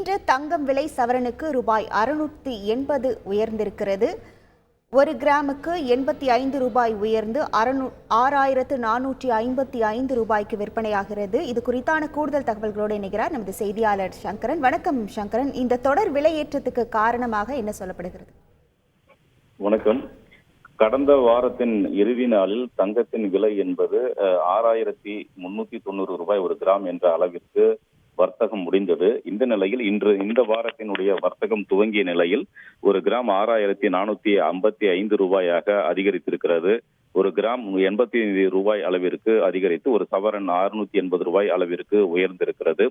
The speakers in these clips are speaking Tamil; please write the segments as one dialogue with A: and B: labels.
A: இன்று தங்கம் விலை சவரனுக்கு ரூபாய் 680 உயர்ந்திருக்கிறது. 1 கிராமுக்கு 85 ரூபாய் உயர்ந்து 6455 ரூபாய்க்கு விற்பனையாகிறது. இது குறித்தான கூடுதல் தகவல்களோடு இணைகிறார் நமது செய்தியாளர் சங்கரன். வணக்கம் சங்கரன். இந்த தொடர் விலையேற்றத்துக்கு காரணமாக என்ன சொல்லப்படுகிறது?
B: வணக்கம். கடந்த வாரத்தின் இறுதி நாளில் தங்கத்தின் விலை என்பது 6390 ரூபாய் 1 கிராம் என்ற அளவிற்கு வர்த்தகம் முடிந்தது. இந்த நிலையில் இன்று இந்த வாரத்தினுடைய வர்த்தகம் துவங்கிய நிலையில் 1 கிராம் 6455 ரூபாயாக அதிகரித்திருக்கிறது. 1 கிராம் 85 ரூபாய் அளவிற்கு அதிகரித்து ஒரு சவரன் 680 ரூபாய் அளவிற்கு உயர்ந்திருக்கிறது.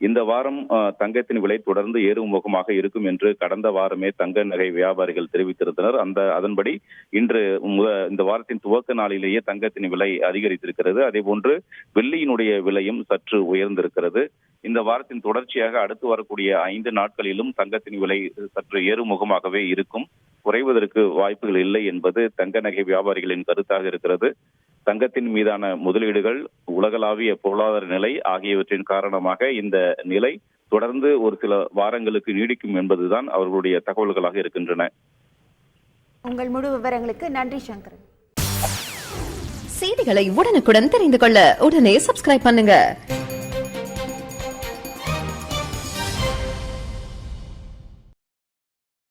B: இந்த வாரம் தங்கத்தின் விலை தொடர்ந்து ஏறுமுகமாக இருக்கும் என்று கடந்த வாரமே தங்க நகை வியாபாரிகள் தெரிவித்திருந்தனர். அதன்படி இன்று இந்த வாரத்தின் துவக்க நாளிலேயே தங்கத்தின் விலை அதிகரித்திருக்கிறது. அதே போன்று வெள்ளியினுடைய விலையும் சற்று உயர்ந்திருக்கிறது. இந்த வாரத்தின் தொடர்ச்சியாக அடுத்து வரக்கூடிய 5 நாட்களிலும் தங்கத்தின் விலை சற்று ஏறுமுகமாகவே இருக்கும், குறைவதற்கு வாய்ப்புகள் இல்லை என்பது தங்க நகை வியாபாரிகளின் கருத்தாக இருக்கிறது. தங்கத்தின் மீதான முதலீடுகள், உலகளாவிய பொருளாதார நிலை ஆகியவற்றின் காரணமாக இந்த நிலை தொடர்ந்து ஒரு சில வாரங்களுக்கு நீடிக்கும் என்பதுதான் அவர்களுடைய தகவல்களாக இருக்கின்றன.
A: உங்கள் முழு விவரங்களுக்கு நன்றி சங்கரன்.
C: செய்திகளை உடனுக்குடன் தெரிந்து கொள்ள உடனே சப்ஸ்கிரைப் பண்ணுங்க.